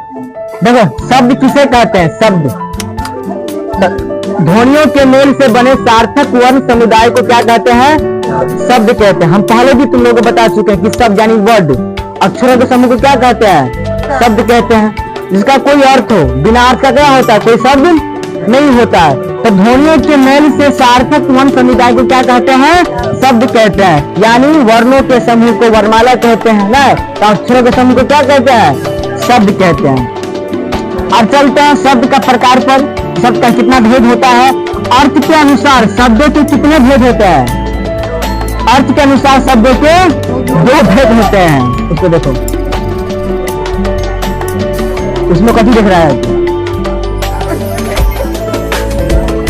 देखो शब्द किसे कहते हैं? शब्द ध्वनियों के मेल से बने सार्थक वर्ण समुदाय को क्या कहते हैं? शब्द कहते हैं। हम पहले भी तुम लोगों को बता चुके हैं कि शब्द यानी वर्ड, अक्षरों के समूह को क्या कहते हैं? शब्द कहते हैं। जिसका कोई अर्थ हो, बिना अर्थ का क्या होता है? कोई शब्द नहीं होता है। तो ध्वनियों के मेल से सार्थक वर्ण समुदाय को क्या कहते हैं? शब्द कहते हैं। यानी वर्णों के समूह को वर्णमाला कहते हैं ना, तो अक्षरों के समूह को क्या कहते हैं? शब्द कहते हैं। अब चलते हैं शब्द का प्रकार पर। शब्द का कितना भेद होता है? अर्थ के अनुसार शब्दों के कितने भेद होते हैं? अर्थ के अनुसार शब्दों के 2 भेद होते हैं। उसको देखो, उसमें कभी दिख रहा है?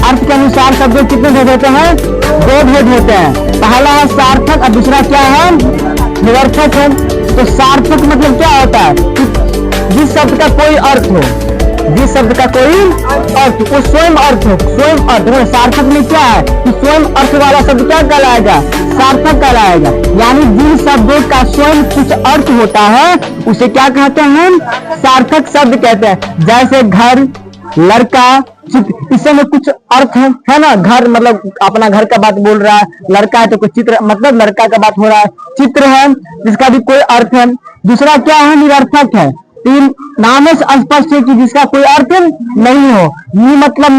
अर्थ के अनुसार शब्दों के कितने भेद होते हैं? 2 भेद होते हैं। पहला है सार्थक और दूसरा क्या है? निरर्थक है। तो सार्थक मतलब क्या होता है? जिस शब्द का कोई अर्थ हो, जिस शब्द का कोई अर्थ, वो स्वयं अर्थ हो, स्वयं अर्थ। सार्थक में क्या है कि स्वयं अर्थ वाला शब्द क्या कहलाएगा? सार्थक कहलाएगा। यानी जिन शब्दों का स्वयं कुछ अर्थ होता है उसे क्या कहते हैं? सार्थक शब्द कहते हैं। जैसे घर, लड़का, चित्र, इसमें कुछ अर्थ है ना। घर मतलब अपना घर का बात बोल रहा है, लड़का है तो कुछ चित्र मतलब लड़का का बात हो रहा है, चित्र है जिसका भी कोई अर्थ है। दूसरा क्या है? निरर्थक है। तीन नाम से स्पष्ट है कि जिसका कोई अर्थ नहीं हो। ये मतलब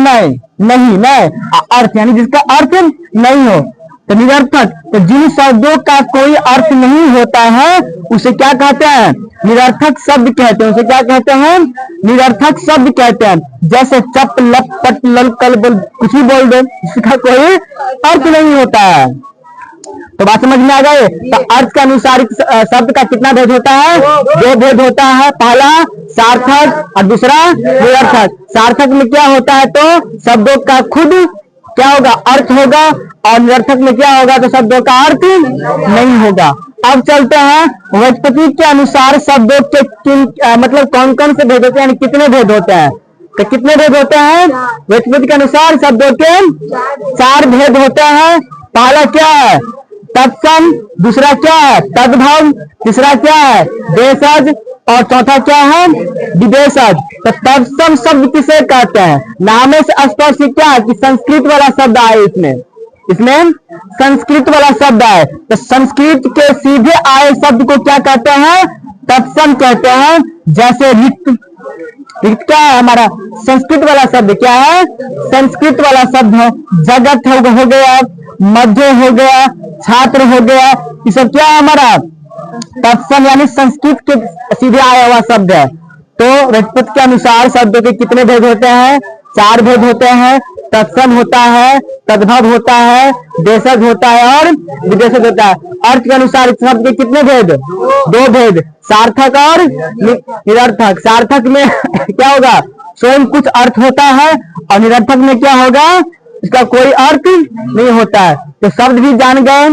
नहीं अर्थ यानी जिसका अर्थ नहीं हो तो निरर्थक। तो जिन शब्दों का कोई अर्थ नहीं होता है उसे क्या कहते हैं? निरर्थक शब्द कहते हैं। उसे क्या कहते हैं? निरर्थक शब्द कहते हैं। जैसे चप, लप, पट, लल, कल, बोल, कुछ भी बोल दो, इसका कोई अर्थ नहीं होता है। तो बात समझ में आ गए? तो अर्थ के अनुसार शब्द का कितना भेद होता है? 2 भेद होता है। पहला सार्थक और दूसरा निरर्थक। सार्थक में क्या होता है? तो शब्दों का खुद क्या होगा? अर्थ होगा। और निरर्थक में क्या होगा? तो शब्दों का अर्थ नहीं होगा। अब चलते हैं व्युत्पत्ति के अनुसार शब्दों के मतलब कौन कौन से भेद होते हैं, कितने भेद होते हैं? तो कितने भेद होते हैं? व्युत्पत्ति के अनुसार शब्दों के 4 भेद होते हैं। पहला क्या है? तत्सम। दूसरा क्या है? तद्भव। तीसरा क्या है? देशज। और चौथा क्या है? विदेशज। तो तत्सम शब्द किसे कहते हैं? नाम से स्पष्ट क्या है कि संस्कृत वाला शब्द आए इसमें संस्कृत वाला शब्द आए। तो संस्कृत के सीधे आए शब्द को क्या कहते हैं? तत्सम कहते हैं। जैसे रिक्त। रिक्त क्या है? हमारा संस्कृत वाला शब्द क्या है? संस्कृत वाला शब्द है। जगत हो गया, मध्य हो गया, छात्र हो गया, ये सब क्या है? हमारा तत्सम यानी संस्कृत के सीधे आया हुआ शब्द है। तो व्युत्पत्ति के अनुसार शब्दों के कितने भेद होते हैं? 4 भेद होते हैं। तत्सम होता है, तद्भव होता है, देशज होता है और विदेशज होता है। अर्थ के अनुसार इस शब्द के कितने भेद? 2 भेद, सार्थक और निरर्थक। सार्थक में क्या होगा? स्वयं कुछ अर्थ होता है। और निरर्थक में क्या होगा? इसका कोई अर्थ नहीं होता है। तो शब्द भी जान गए।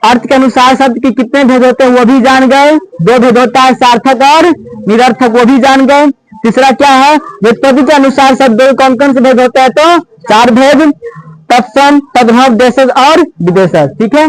अर्थ के अनुसार शब्द के कितने भेद होते हैं वो भी जान गए। 2 भेद होता है, सार्थक और निरर्थक, वो भी जान गए। तीसरा क्या है? व्युत्पत्ति के अनुसार शब्द कौन कौन से भेद होते हैं? तो 4 भेद, तत्सम, तद्भव, देशज और विदेशज। ठीक है।